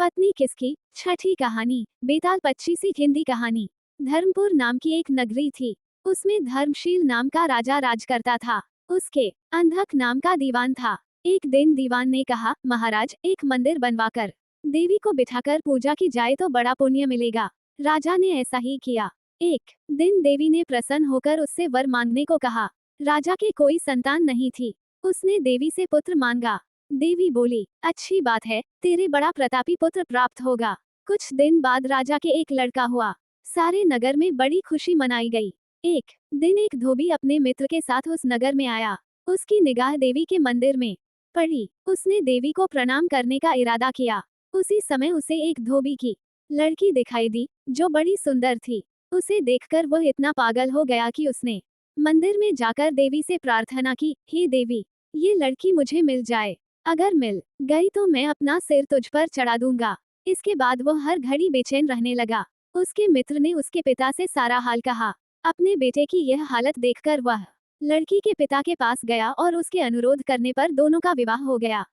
पत्नी किसकी छठी कहानी। बेताल 25वीं हिंदी कहानी। धर्मपुर नाम की एक नगरी थी। उसमें धर्मशील नाम का राजा राज करता था। उसके अंधक नाम का दीवान था। एक दिन दीवान ने कहा, महाराज एक मंदिर बनवाकर देवी को बिठाकर पूजा की जाए तो बड़ा पुण्य मिलेगा। राजा ने ऐसा ही किया। एक दिन देवी ने प्रसन्न होकर उससे वर मांगने को कहा। राजा के कोई संतान नहीं थी। उसने देवी से पुत्र मांगा। देवी बोली, अच्छी बात है, तेरे बड़ा प्रतापी पुत्र प्राप्त होगा। कुछ दिन बाद राजा के एक लड़का हुआ। सारे नगर में बड़ी खुशी मनाई गई। एक दिन एक धोबी अपने मित्र के साथ उस नगर में आया। उसकी निगाह देवी के मंदिर में पड़ी। उसने देवी को प्रणाम करने का इरादा किया। उसी समय उसे एक धोबी की लड़की दिखाई दी, जो बड़ी सुंदर थी। उसे देखकर वह इतना पागल हो गया कि उसने मंदिर में जाकर देवी से प्रार्थना की, हे देवी, ये लड़की मुझे मिल जाए। अगर मिल गई तो मैं अपना सिर तुझ पर चढ़ा दूंगा। इसके बाद वो हर घड़ी बेचैन रहने लगा। उसके मित्र ने उसके पिता से सारा हाल कहा। अपने बेटे की यह हालत देखकर वह लड़की के पिता के पास गया और उसके अनुरोध करने पर दोनों का विवाह हो गया।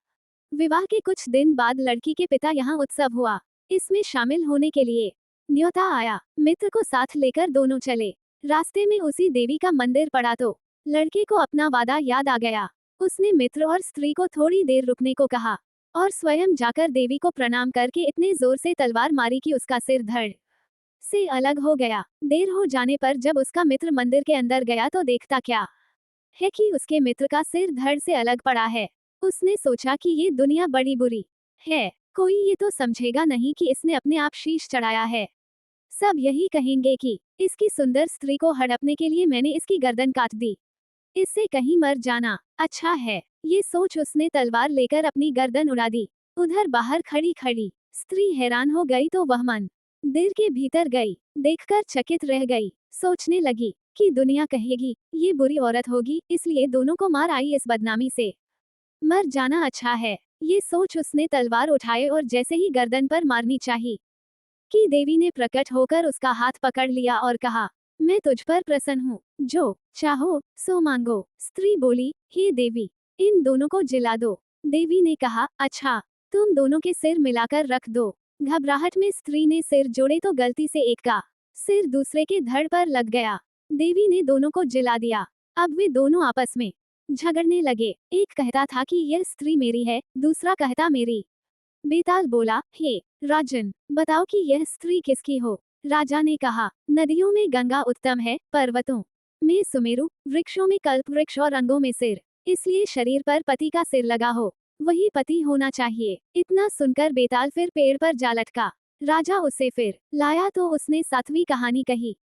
विवाह के कुछ दिन बाद लड़की के पिता यहाँ उत्सव हुआ। इसमें शामिल होने के लिए न्योता आया। मित्र को साथ लेकर दोनों चले। रास्ते में उसी देवी का मंदिर पड़ा तो लड़के को अपना वादा याद आ गया। उसने मित्र और स्त्री को थोड़ी देर रुकने को कहा और स्वयं जाकर देवी को प्रणाम करके इतने जोर से तलवार मारी कि उसका सिर धड़ से अलग हो गया। देर हो जाने पर जब उसका मित्र मंदिर के अंदर गया तो देखता क्या है कि उसके मित्र का सिर धड़ से अलग पड़ा है। उसने सोचा कि ये दुनिया बड़ी बुरी है। कोई ये तो समझेगा नहीं कि इसने अपने आप शीश चढ़ाया है। सब यही कहेंगे कि इसकी सुंदर स्त्री को हड़पने के लिए मैंने इसकी गर्दन काट दी। इससे कहीं मर जाना अच्छा है। ये सोच उसने तलवार लेकर अपनी गर्दन उड़ा दी। उधर बाहर खड़ी खड़ी स्त्री हैरान हो गई तो वह मंदिर के भीतर गई। देखकर चकित रह गई। सोचने लगी कि दुनिया कहेगी ये बुरी औरत होगी, इसलिए दोनों को मार आई। इस बदनामी से मर जाना अच्छा है। ये सोच उसने तलवार उठाए और जैसे ही गर्दन पर मारनी चाहिए कि देवी ने प्रकट होकर उसका हाथ पकड़ लिया और कहा, मैं तुझ पर प्रसन्न हूँ, जो चाहो सो मांगो। स्त्री बोली, हे देवी, इन दोनों को जिला दो। देवी ने कहा, अच्छा, तुम दोनों के सिर मिलाकर रख दो। घबराहट में स्त्री ने सिर जोड़े तो गलती से एक का सिर दूसरे के धड़ पर लग गया। देवी ने दोनों को जिला दिया। अब वे दोनों आपस में झगड़ने लगे। एक कहता था कि यह स्त्री मेरी है, दूसरा कहता मेरी। बेताल बोला, हे राजन, बताओ कि यह स्त्री किसकी हो। राजा ने कहा, नदियों में गंगा उत्तम है, पर्वतों में सुमेरु, वृक्षों में कल्प वृक्ष और अंगों में सिर। इसलिए शरीर पर पति का सिर लगा हो वही पति होना चाहिए। इतना सुनकर बेताल फिर पेड़ पर जा लटका। राजा उसे फिर लाया तो उसने 7वीं कहानी कही।